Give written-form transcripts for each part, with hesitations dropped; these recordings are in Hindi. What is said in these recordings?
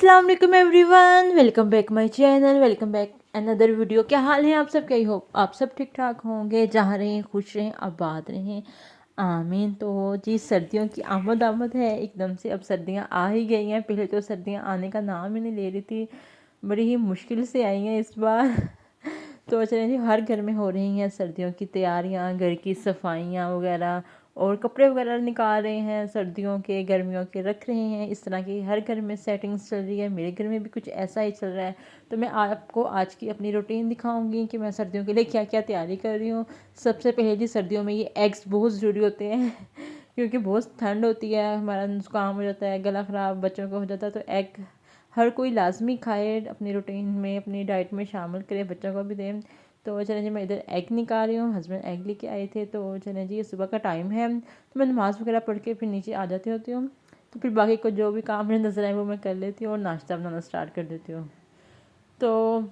अस्सलाम वालेकुम everyone, welcome back my channel, welcome back another video. क्या हाल है आप सब? क्या हो आप सब ठीक ठाक होंगे, जहाँ रहें खुश रहें आबाद रहें, आमीन। तो जी सर्दियों की आमद है एकदम से। अब सर्दियाँ आ ही गई हैं। पहले तो सर्दियाँ आने का नाम ही नहीं ले रही थी, बड़ी ही मुश्किल से आई हैं इस बार। तो चलें जी, हर घर में हो रही हैं सर्दियों की तैयारियां, घर की सफाइयां वगैरह, और कपड़े वगैरह निकाल रहे हैं, सर्दियों के गर्मियों के रख रहे हैं। इस तरह की हर घर में सेटिंग्स चल रही है। मेरे घर में भी कुछ ऐसा ही चल रहा है। तो मैं आपको आज की अपनी रूटीन दिखाऊंगी कि मैं सर्दियों के लिए क्या क्या तैयारी कर रही हूँ। सबसे पहले जी, सर्दियों में ये एग्स बहुत ज़रूरी होते हैं क्योंकि बहुत ठंड होती है, हमारा ज़ुकाम हो जाता है, गला ख़राब बच्चों को हो जाता है। तो एग हर कोई लाजमी खाए, अपनी रूटीन में अपनी डाइट में शामिल करे, बच्चों को भी दें। तो चलें जी, मैं इधर एग निकाल रही हूँ, हस्बैंड एग लेके आए थे। तो चलें जी, ये सुबह का टाइम है, तो मैं नमाज़ वगैरह पढ़ के फिर नीचे आ जाती होती हूँ। तो फिर बाकी को जो भी काम मुझे नज़र आए वो मैं कर लेती हूँ और नाश्ता बनाना स्टार्ट कर देती हूँ। तो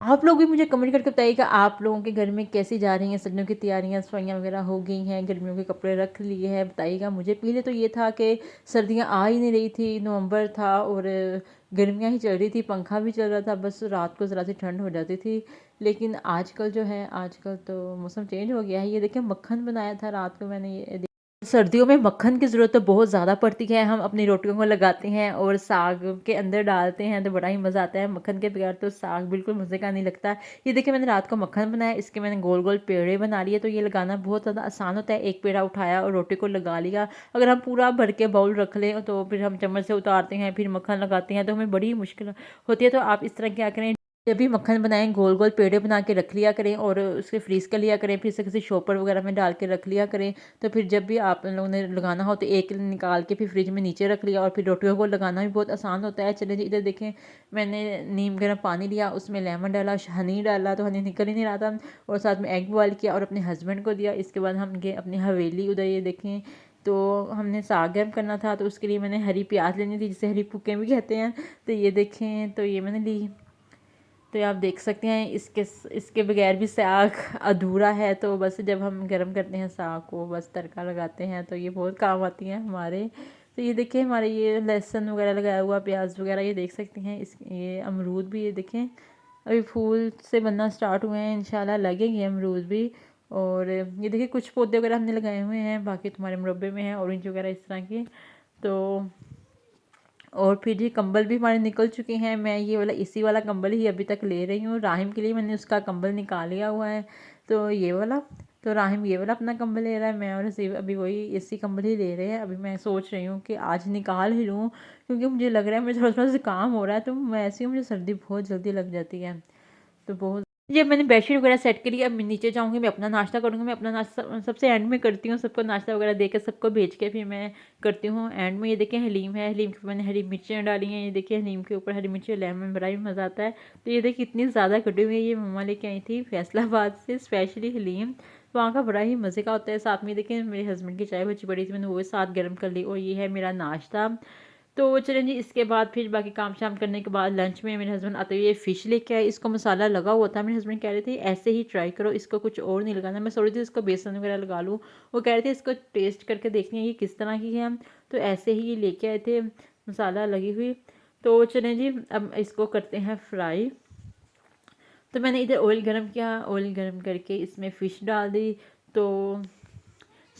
आप लोग भी मुझे कमेंट करके बताइएगा, आप लोगों के घर में कैसी जा रही हैं सर्दियों की तैयारियां, सफाइयाँ वगैरह हो गई हैं, गर्मियों के कपड़े रख लिए हैं, बताइएगा मुझे। पहले तो ये था कि सर्दियां आ ही नहीं रही थी, नवंबर था और गर्मियां ही चल रही थी, पंखा भी चल रहा था, बस रात को ज़रा सी ठंड हो जाती थी। लेकिन आजकल जो है, आजकल तो मौसम चेंज हो गया है। ये देखिए, मक्खन बनाया था रात को मैंने। ये सर्दियों में मक्खन की ज़रूरत तो बहुत ज़्यादा पड़ती है। हम अपनी रोटियों को लगाते हैं और साग के अंदर डालते हैं तो बड़ा ही मज़ा आता है। मक्खन के बगैर तो साग बिल्कुल मज़े का नहीं लगता। ये देखिए, मैंने रात को मक्खन बनाया, इसके मैंने गोल गोल पेड़े बना लिए। तो ये लगाना बहुत ज़्यादा आसान होता है। एक पेड़ा उठाया और रोटी को लगा लिया। अगर हम पूरा भर के बाउल रख लें तो फिर हम चम्मच से उतारते हैं, फिर मक्खन लगाते हैं, तो हमें बड़ी मुश्किल होती है। तो आप इस तरह क्या करें, जब भी मक्खन बनाएं, गोल गोल पेड़े बना के रख लिया करें और उसके फ्रीज़ कर लिया करें, फिर से किसी शॉपर वगैरह में डाल के रख लिया करें। तो फिर जब भी आप लोगों ने लगाना हो तो एक निकाल के फिर फ्रिज में नीचे रख लिया, और फिर रोटियों को लगाना भी बहुत आसान होता है। चलिए जी, इधर देखें, मैंने नीम गर्म पानी लिया, उसमें लेमन डाला, हनी डाला, तो हनी निकल ही नहीं रहा था, और साथ में एग बॉयल किया और अपने हस्बैंड को दिया। इसके बाद हम गए अपनी हवेली। उधर ये देखें, तो हमने साग गर्म करना था, तो उसके लिए मैंने हरी प्याज लेनी थी, जिसे हरी पुक्के भी कहते हैं। तो ये देखें, तो ये मैंने ली। तो आप देख सकते हैं, इसके बगैर भी साग अधूरा है। तो बस जब हम गरम करते हैं साग को, बस तड़का लगाते हैं, तो ये बहुत काम आती हैं हमारे। तो ये देखिए, हमारे ये लहसुन वगैरह लगाया हुआ, प्याज वगैरह, ये देख सकते हैं। ये अमरूद भी, ये देखें अभी फूल से बनना स्टार्ट हुए हैं, इंशाल्लाह लगेंगे अमरूद भी। और ये देखिए, कुछ पौधे वगैरह हमने लगाए हुए हैं, बाकी तुम्हारे मुरब्बे में हैं ऑरेंज वगैरह इस तरह के। तो और फिर ये कंबल भी हमारे निकल चुके हैं। मैं ये वाला इसी वाला कंबल ही अभी तक ले रही हूँ। राहिम के लिए मैंने उसका कंबल निकाल लिया हुआ है, तो ये वाला। तो राहिम ये वाला अपना कंबल ले रहा है, मैं और हसीब अभी वही इसी कंबल ही ले रहे हैं। अभी मैं सोच रही हूँ कि आज निकाल ही लूँ, क्योंकि मुझे लग रहा है मुझे थोड़ा थोड़ा ज़ुकाम हो रहा है। तो वैसे ही मुझे सर्दी बहुत जल्दी लग जाती है। तो बहुत, जब मैंने बेडशीट वगैरह सेट करी, अब मैं नीचे जाऊँगी, मैं अपना नाश्ता करूँगी। मैं अपना नाश्ता सबसे एंड में करती हूँ, सबको नाश्ता वगैरह देकर सबको भेज के फिर मैं करती हूँ एंड में। ये देखिए, हलीम है, हलीम के ऊपर मैंने हरी मिर्चें डाली हैं। ये देखिए, हलीम के ऊपर हरी मिर्चें, लेमन, बड़ा ही मज़ा आता है। तो ये देखिए, इतनी ज़्यादा कटी हुई है, ये मम्मा लेके आई थी फैसलाबाद से स्पेशली हलीम। तो वहाँ का बड़ा ही मज़े का होता है। साथ में देखिए, मेरे हस्बैंड की चाय बची पड़ी थी, मैंने वो भी साथ गर्म कर ली, और ये है मेरा नाश्ता। तो चलें जी, इसके बाद फिर बाकी काम शाम करने के बाद लंच में मेरे हस्बैंड आते हुए फ़िश लेके आए। इसको मसाला लगा हुआ था, मेरे हस्बैंड कह रहे थे ऐसे ही ट्राई करो, इसको कुछ और नहीं लगाना। मैं सोच रही थी इसको बेसन वगैरह लगा लूँ, वो कह रहे थे इसको टेस्ट करके देखनी है ये किस तरह की है। तो ऐसे ही ये लेके आए थे मसाला लगी हुई। तो चलें जी, अब इसको करते हैं फ्राई। तो मैंने इधर ऑयल गरम किया, ऑयल गरम करके इसमें फ़िश डाल दी। तो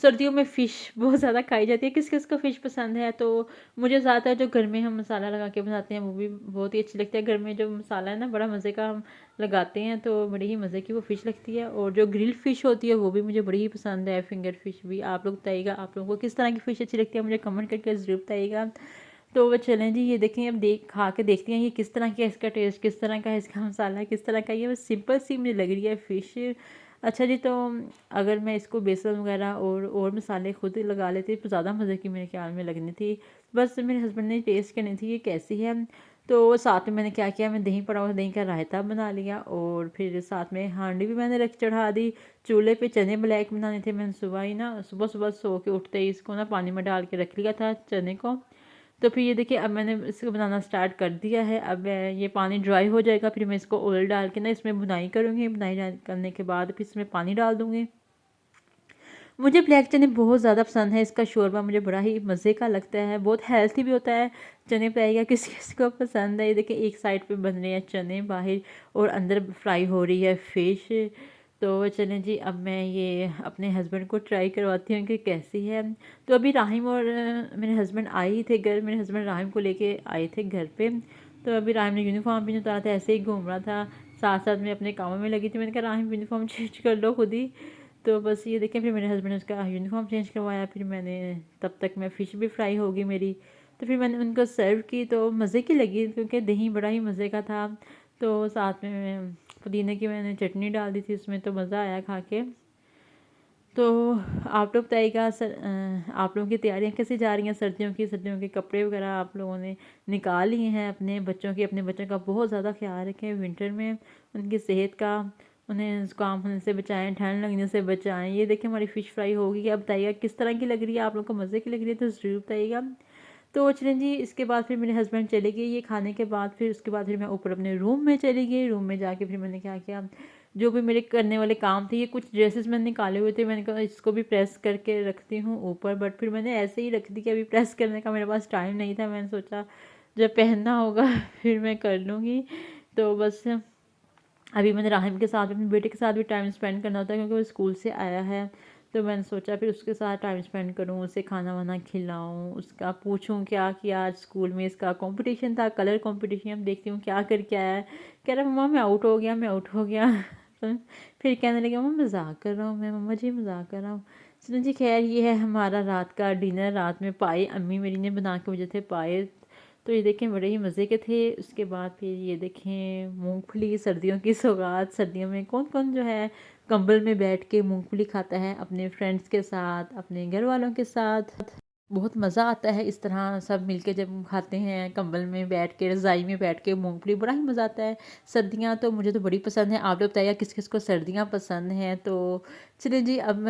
सर्दियों में फ़िश बहुत ज़्यादा खाई जाती है, किस किस को फ़िश पसंद है। तो मुझे ज़्यादातर जो घर में हम मसाला लगा के बनाते हैं वो भी बहुत ही अच्छी लगती है। घर में जो मसाला है ना, बड़ा मज़े का हम लगाते हैं, तो बड़ी ही मज़े की वो फ़िश लगती है। और जो ग्रिल फ़िश होती है वो भी मुझे बड़ी ही पसंद है, फिंगर फ़िश भी। आप लोग बताइएगा, आप लोगों को किस तरह की फ़िश अच्छी लगती है, मुझे कमेंट करके ज़रूर बताइएगा। तो वो चलें जी, ये देखें, अब खा के देखते हैं ये किस तरह की है, इसका टेस्ट किस तरह का है, इसका मसाला किस तरह का। ये बस सिंपल सी मुझे लग रही है फ़िश। अच्छा जी, तो अगर मैं इसको बेसन वगैरह और मसाले खुद ही लगा लेती तो ज़्यादा मज़े की मेरे ख्याल में लगनी थी। बस मेरे हस्बैंड ने टेस्ट करनी थी ये कैसी है। तो साथ में मैंने क्या किया, मैं दही पड़ा हुआ दही का रायता बना लिया, और फिर साथ में हांडी भी मैंने रख चढ़ा दी। चूल्हे पे चने ब्लैक बनाने थे, मैंने सुबह ही ना, सुबह सुबह सो के उठते ही इसको ना पानी में डाल के रख लिया था चने को। तो फिर ये देखिए, अब मैंने इसको बनाना स्टार्ट कर दिया है। अब ये पानी ड्राई हो जाएगा, फिर मैं इसको ऑयल डाल के ना इसमें भुनाई करूँगी। भुनाई करने के बाद फिर इसमें पानी डाल दूँगी। मुझे ब्लैक चने बहुत ज़्यादा पसंद है। इसका शोरबा मुझे बड़ा ही मज़े का लगता है, बहुत हेल्थी भी होता है। चने बताइएगा किस किस को पसंद है। ये देखिए एक साइड पे बन रहे हैं चने बाहर और अंदर फ्राई हो रही है फ़िश। तो चलें जी, अब मैं ये अपने हस्बैंड को ट्राई करवाती हूँ कि कैसी है। तो अभी राहिम और मेरे हस्बैंड आए ही थे घर। मेरे हस्बैंड राहिम को लेके आए थे घर पे। तो अभी राहिम ने यूनिफॉर्म भी नहीं उतारा था, ऐसे ही घूम रहा था। साथ साथ में अपने कामों में लगी थी। मैंने कहा राहिम यूनिफॉर्म चेंज कर लो खुद ही। तो बस ये देखें, फिर मेरे हस्बैंड ने उसका यूनिफॉर्म चेंज करवाया। फिर मैंने तब तक मैं फ़िश भी फ्राई होगी मेरी। तो फिर मैंने उनको सर्व की तो मज़े की लगी, क्योंकि दही बड़ा ही मज़े का था। तो साथ में पुदीने की मैंने चटनी डाल दी थी उसमें, तो मज़ा आया खा के। तो आप लोग बताइएगा आप लोगों की तैयारियां कैसी जा रही हैं सर्दियों के कपड़े वगैरह आप लोगों ने निकाल लिए हैं अपने बच्चों का बहुत ज़्यादा ख्याल रखें विंटर में, उनकी सेहत का। उन्हें ज़ुकाम होने से बचाएं, ठंड लगने से बचाएं। ये देखिए हमारी फ़िश फ्राई होगी। अब बताइएगा किस तरह की लग रही है, आप लोगों को मज़े की लग रही है तो ज़रूर बताइएगा। तो चलें जी, इसके बाद फिर मेरे हस्बैंड चले गए ये खाने के बाद। फिर उसके बाद फिर मैं ऊपर अपने रूम में चली गई। रूम में जाके फिर मैंने क्या किया, जो भी मेरे करने वाले काम थे, ये कुछ ड्रेसेस मैंने निकाले हुए थे, मैंने कहा इसको भी प्रेस करके रखती हूँ ऊपर। बट फिर मैंने ऐसे ही रख दी कि अभी प्रेस करने का मेरे पास टाइम नहीं था। मैंने सोचा जब पहनना होगा फिर मैं कर लूँगी। तो बस अभी मैंने राहिम के साथ अपने बेटे के साथ भी टाइम स्पेंड करना होता है, क्योंकि वो स्कूल से आया है। तो मैंने सोचा फिर उसके साथ टाइम स्पेंड करूँ, उसे खाना वाना खिलाऊँ, उसका पूछूँ क्या किया आज स्कूल में। इसका कंपटीशन था, कलर कंपटीशन। अब देखती हूँ क्या करके आया है। कह रहा मम्मा मैं आउट हो गया, मैं आउट हो गया। तो फिर कहने लगे मम्मा मजाक कर रहा हूँ मैं, मम्मा जी मजाक कर रहा हूँ। सुनो जी, खैर ये है हमारा रात का डिनर। रात में पाए अम्मी मेरी ने बना के मुझे थे पाए। तो ये देखें बड़े ही मज़े के थे। उसके बाद फिर ये देखें मूंगफली, सर्दियों की सौगात। सर्दियों में कौन कौन जो है कंबल में बैठ के मूंगफली खाता है अपने फ्रेंड्स के साथ, अपने घर वालों के साथ। बहुत मज़ा आता है इस तरह सब मिलके जब हम खाते हैं कंबल में बैठ के, रज़ाई में बैठ के मूंगफली, बड़ा ही मज़ा आता है। सर्दियाँ तो मुझे तो बड़ी पसंद है। आप लोग बताइए किस किस को सर्दियाँ पसंद हैं। तो चलिए जी, अब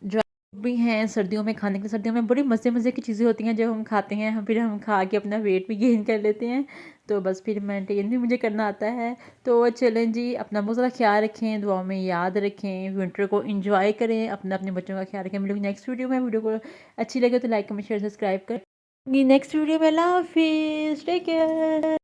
जो भी हैं सर्दियों में खाने के, सर्दियों में बड़ी मज़े मज़े की चीज़ें होती हैं जब हम खाते हैं, हम फिर हम खा के अपना वेट भी गेन कर लेते हैं। तो बस फिर मेंटेन भी मुझे करना आता है। तो चलें जी, अपना बहुत ज़्यादा ख्याल रखें, दुआ में याद रखें, विंटर को एंजॉय करें, अपना अपने बच्चों का ख्याल रखें। मिलेंगे नेक्स्ट वीडियो में। वीडियो को अच्छी लगे तो लाइक कमेंट शेयर सब्सक्राइब करें। नेक्स्ट वीडियो में। अल्लाह हाफिज़, टेक केयर।